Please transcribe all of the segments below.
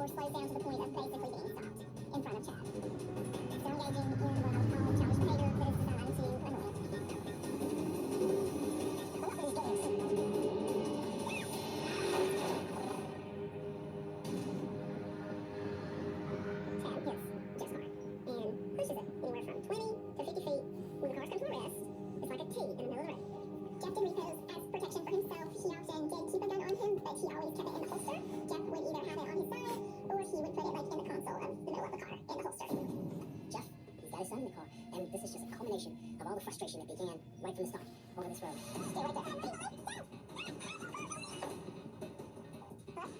slows down to the point of basically being stopped in front of Chad. So engaging in what I would call childish behavior that is designed to annoy him. But nothing is getting Chad hits Jeff's car and pushes it anywhere from 20 to 50 feet. When the cars come to a rest, it's like a T in the middle of the road. Jeff didn't repose as protection for himself. He often did keep a gun on him, but he always kept it in the holster. Jeff would either have it on his side, or he would put it like in the console of the middle of the car, in the holster. Jeff, he's got his son in the car, and this is just a culmination of all the frustration that began right from the start over this road. Stay right there.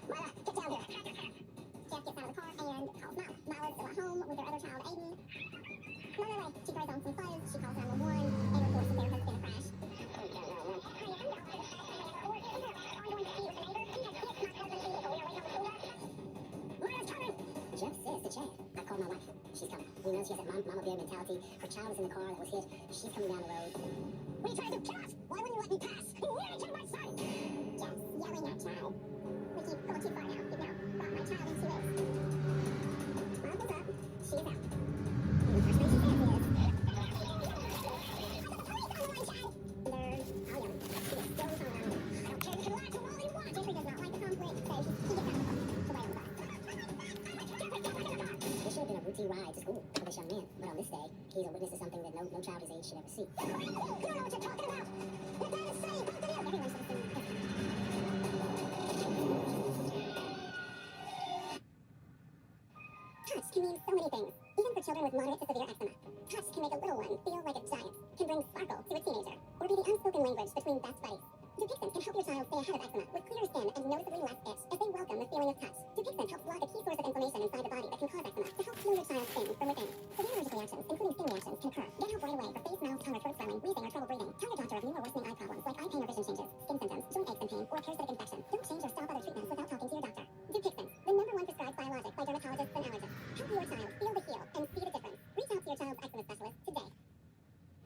Mila, get down here. Jeff gets out of the car and calls Mila. Mila's still at home with their other child, Aiden. On the way, she throws on some clothes, she calls 911, and reports that there has been a crash. Jeff says to Chad, I called my wife. She's coming. He knows she has that mama bear mentality. Her child is in the car that was hit. She's coming down the road. What are you trying to do? Kill us? Why wouldn't you let me pass? You nearly killed my son! Jeff's yelling at Chad. We keep going too far now. You've now brought my child into it. Mom pulls up. She is out. And the first thing she says is, I'll yell. She is still on. I don't care. You can lie to him all you want. Jeffrey does not like the conflict, so he gets out of the car to wait on the bus. This should have been a routine ride to school for this young man, but on this day, he's a witness to something that no child his age should ever see. You don't know what you're talking about. Your dad is saying, both of you. Everyone should have seen this. Touch can mean so many things, even for children with moderate to severe eczema. Touch can make a little one feel like a giant, can bring sparkle to a teenager, or be the unspoken language between best buddies. Dupixent can help your child stay ahead of eczema with clearer skin and noticeably less itch as they welcome the feeling of touch. Dupixent helps block a key source of inflammation inside the body that can cause eczema to help heal your child's skin from within. Severe allergic reactions, including skin reactions, can occur. Get help right away for face, mouth, tongue, or throat swelling, wheezing, or trouble breathing. Tell your doctor of new or worsening eye problems like eye pain or vision changes, skin symptoms, joint aches and pain, or a parasitic infection. Don't change or stop other treatments without talking to your doctor. Dupixent, the #1 prescribed biologic by dermatologists and allergists. Help your child feel the heal and see the difference. Reach out to your child's eczema specialist today.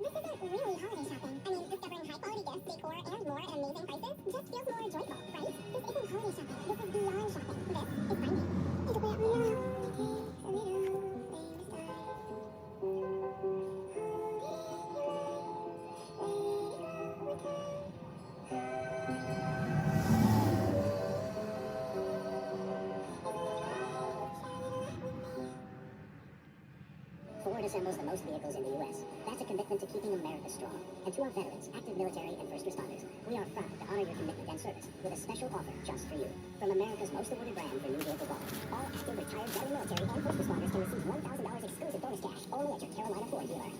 This isn't really holiday shopping. I mean, discovering high-quality gifts, decor, and more at amazing prices just feels more joyful, right? This isn't holiday shopping. This is beyond shopping. This is finding. It's about me now. Ford assembles the most vehicles in the U.S. That's a commitment to keeping America strong. And to our veterans, active military, and first responders, we are proud to honor your commitment and service with a special offer just for you. From America's most awarded brand for new vehicle quality, all active, retired, veteran military, and first responders can receive $1,000 exclusive bonus cash only at your Carolina Ford dealer.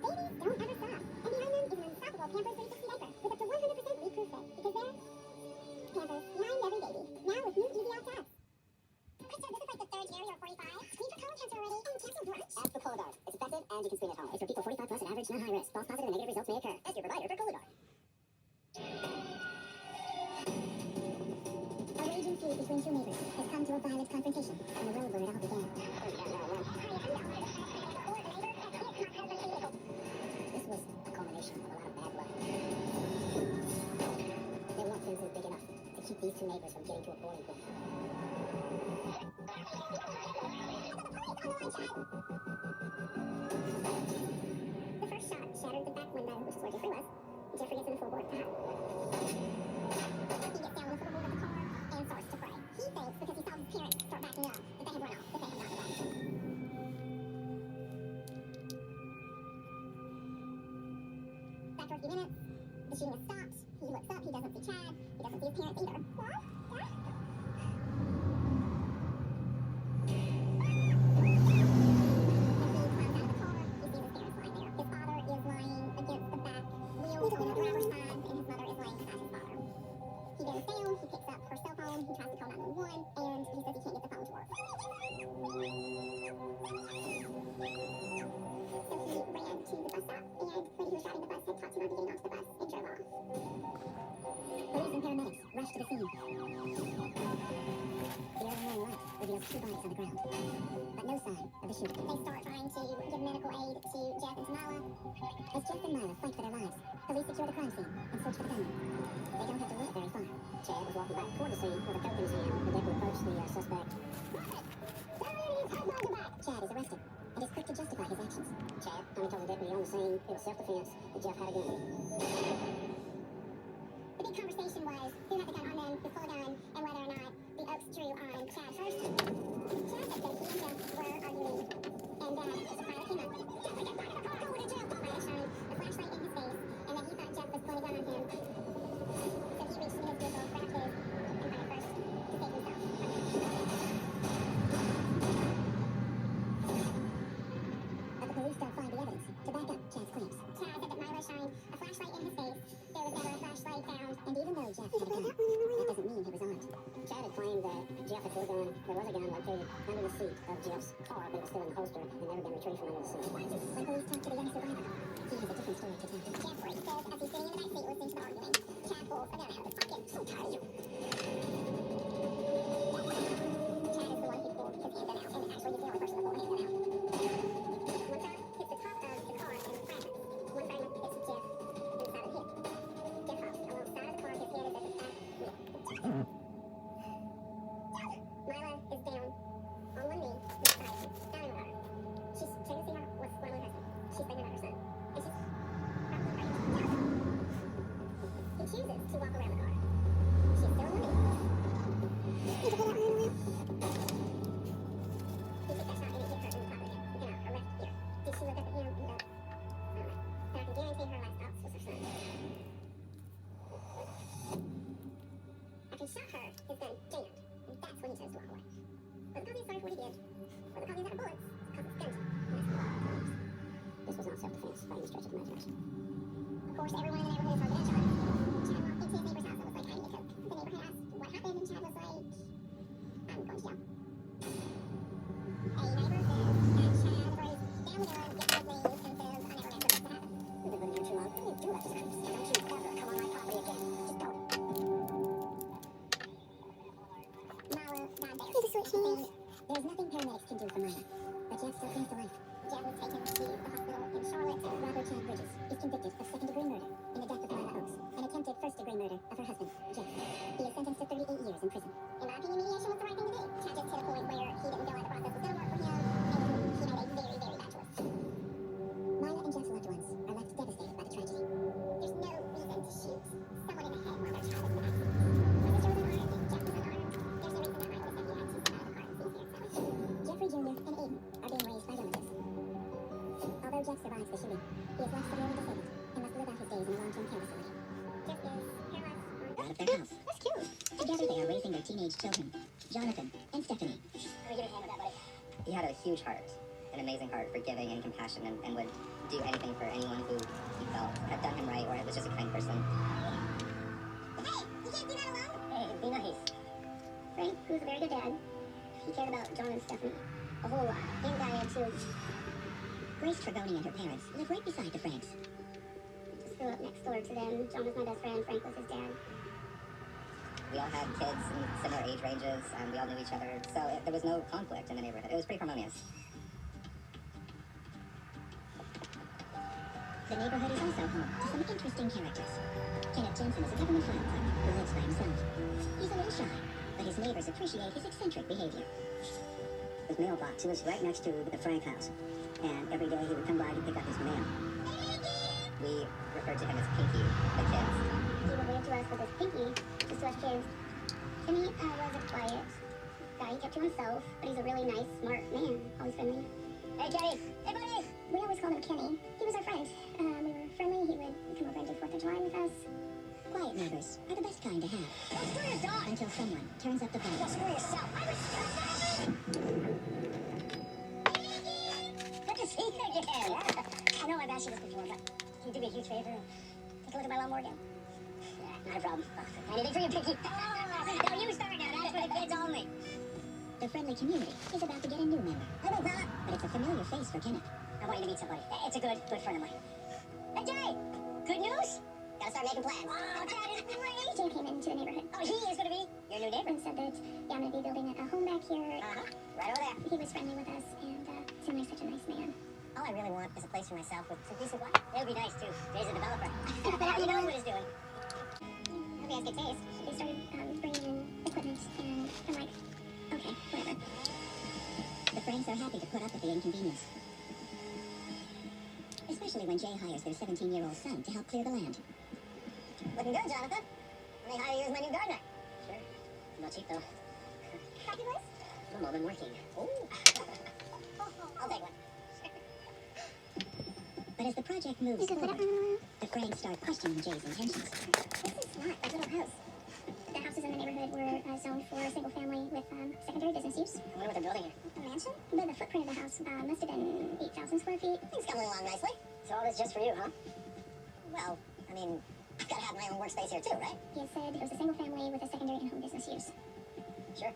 Babies don't ever stop. And behind them is an unstoppable Pampers 360 diaper with up to 100% leak-proof fit. Because they're Pampers behind every baby. Now with new Easy Out tabs. Krista, this is like the third year you're 45. Need your colon cancer already and cancel brunch? Ask for Cologuard. It's effective and you can screen at home. It's for people 45 plus and average, not high risk. False positive and negative results may occur. Ask your provider for Cologuard. A raging feud between two neighbors has come to a violent confrontation on the road where it all began. This was a culmination of a lot of bad blood. There weren't fences big enough to keep these two neighbors from getting to a boiling point. The first shot shattered the back window, which is where Jeffrey was. Jeffrey gets in the floorboard to hide. He gets down on the floorboard of the car and starts to pray. He thinks because he saw his parents start backing up that they had run off, that they had gotten away. After a few minutes, the shooting has stopped. He looks up, he doesn't see Chad, he doesn't see his parents either. What? Rush to the scene. The early morning light reveals two bodies on the ground, but no sign of the shooting. They start trying to give medical aid to Jeff and to Mila. As Jeff and Mila fight for their lives, police secure the crime scene and search for the gunman. They don't have to look very far. Chad was was walking back toward the scene with a coke in his hand. The deputy approached the suspect. Chad is arrested and is quick to justify his actions. Chad, Tommy told the deputy on the scene it was self-defense that Jeff had a gun. The big conversation was who had the gun on them, who pulled a gun, and whether or not the Oaks drew on Chad first. Chad said that he and Jeff were arguing, and then the pilot came up. Jeff, get back in the car! Go to jail! Pilot shined a flashlight in his face, and then he thought Jeff was pointing a gun on him. So he reached in his vehicle, grabbed his, and fired first to save himself. But the police don't find the evidence to back up Chad's claims. Chad said that Milo shined a flashlight in his face. There was never a flashlight found. And even though Jeff had a gun, that doesn't mean he was armed. Chad had claimed that Jeff had pulled a gun. There was a gun located under the seat of Jeff's car, but it was still in the holster and never been retrieved from under the seat. When police talked to the young survivor, he has a different story to tell. Jeffrey says as he's sitting in the back seat listening to the arguing, Chad pulls a gun out of his pocket. So tired of you. Chad is the one who pulled his handgun out, and actually he's the only person to pull a handgun out. One shot hits the top of the car and fragments. One fragment hits Jeff in the side of the head. Jeff hops alongside of the car, his head is at the back wheel. Mila is down on one knee beside him, down in the water. She's trying to see what's going on with her husband. She's thinking about her son. And she's probably afraid. He chooses to walk around the car. She's still on one knee. He took that shot and it hit her in the top of the head. In her left ear. Did she look up at him? No. But I can guarantee her last thoughts was her son. After he shot her, his gun jammed. And that's when he chose to walk away. Wasn't because he's sorry for what he did. Wasn't because he's out of bullets. It's because it's guns. And that's the law. This was not self-defense by any stretch of the imagination. Of course, everyone in the neighborhood is confidential. Chad walked into his neighbor's house and was like, I need a coke. The neighbor had asked what happened, and Chad was like, I'm going to jail. A neighbor says that Chad raised down the gun, gets his knees, and says, I never meant for this to happen. We've been living here too long. What are you doing? Don't you ever come on my property again. Just don't. Mala died there. Need to switch names. There's nothing paramedics can do for Maya, but Jeff still clings to life. Jeff was taken to the hospital in Charlotte. Robert Chad Bridges is convicted of second-degree murder in the death of Myla Oaks and attempted first-degree murder of her husband, Jeff. He is sentenced to 38 years in prison. In my opinion, mediation was the right thing to do. Chad just hit a point where he didn't feel like the process was going to work for him, and he made a very, very bad choice. Myla and Jeff's loved ones are left devastated by the tragedy. There's no reason to shoot someone in the head while their child is in the backseat. My sister was unarmed, Jeff was unarmed. There's no reason that Milo was that he had to step out of the car and see his parents that way. Jeffrey Jr. and Aiden are being raised by relatives. Although Jeff survives the shooting, he is left severely disabled and must live out his days in a long-term care facility. Jeff is paralyzed. Out of their house. That's cute. Together they are raising their teenage children, Jonathan and Stephanie. Let me give you a hand with that, buddy. He had a huge heart, an amazing heart for giving and compassion, and would do anything for anyone who he felt had done him right or was just a kind person. Hey, you can't do that alone. Hey, be nice. Frank, who's a very good dad, he cared about John and Stephanie a whole lot. And Diane, too. Grace Tragoni and her parents live right beside the Franks. Just grew up next door to them. John was my best friend. Frank was his dad. We all had kids in similar age ranges, and we all knew each other, so there was no conflict in the neighborhood. It was pretty harmonious. The neighborhood is also home to some interesting characters. Kenneth Jensen is a government file clerk who lives by himself. He's a little shy, but his neighbors appreciate his eccentric behavior. His mailbox was right next to the Frank house, and every day he would come by to pick up his mail. We referred to him as Pinky, the kids. He would wave to us with his pinky, just to us kids. Timmy was a quiet guy. He kept to himself, but he's a really nice, smart man. Always friendly. Hey, Kenny! Hey, buddy! We always called him Kenny. He was our friend. We were friendly. He would come over and do 4th of July with us. Quiet neighbors are the best kind to have. Don't screw your dog! Until someone turns up the volume. Don't screw yourself! I was Good to see you again. I know I've asked you this before, but can you do me a huge favor? Take a look at my lawnmower again. Yeah, not a problem. Anything for you, Pinky. No, you start now. That's for the kids only. The friendly community is about to get a new member. Hello, fella. But it's a familiar face for Kenneth. I want you to meet somebody. It's a good friend of mine. Hey, Jay! Good news? Gotta start making plans. Oh, that is great! Jay came into the neighborhood. Oh, he is gonna be your new neighbor. And said that, yeah, I'm gonna be building a home back here. Right over there. He was friendly with us, and Timmy's such a nice man. All I really want is a place for myself with some decent light. It would be nice, too. Jay's a developer. He knows what he's doing. Okay, has good taste. They started bringing in equipment, and I'm like, okay, whatever. The Franks are happy to put up with the inconvenience. Especially when Jay hires their 17-year-old son to help clear the land. Looking good, Jonathan. Let me hire you as my new gardener. Sure. Not cheap, though. Happy boys? I'm all been working. Oh. I'll take one. But as the project moves You can put it forward, on. the Franks start questioning Jay's intentions. This is not a little house. The houses in the neighborhood were zoned for single family with secondary business use. I wonder what they're building here. A mansion? But the footprint of the house must have been 8,000 square feet. Things coming along nicely. So all this just for you, huh? Well, I mean, I've got to have my own workspace here too, right? He had said it was a single family with a secondary and home business use. Sure.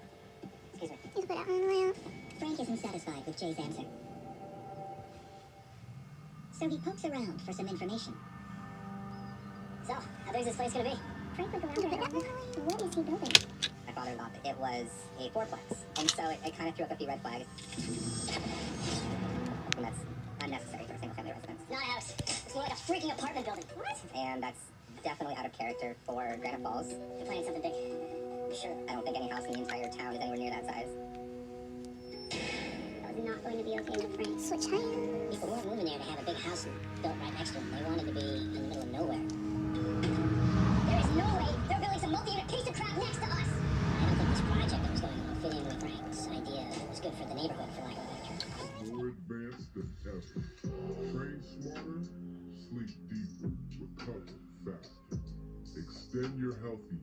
Excuse me. You can put it on. Frank isn't satisfied with Jay's answer. So he pokes around for some information. So, how big is this place gonna be? Frank would go out there. What is he building? My father thought that it was a fourplex, and so it kind of threw up a few red flags. And that's unnecessary for a single-family residence. Not a house. It's more like a freaking apartment building. What? And that's definitely out of character for Granite Falls. They're planning something big. I'm sure. I don't think any house in the entire town is anywhere near that size. That was not going to be okay with Frank. Switch hands. People weren't moving there to have a big house built right next to them. They wanted to be in the middle of nowhere. There is no way they're building some multi-unit piece of crap next to us! I don't think this project that was going on fit in with Frank's idea. It was good for the neighborhood, for lack of a better term. More advanced than ever. Train smarter, sleep deeper, recover faster. Extend your healthy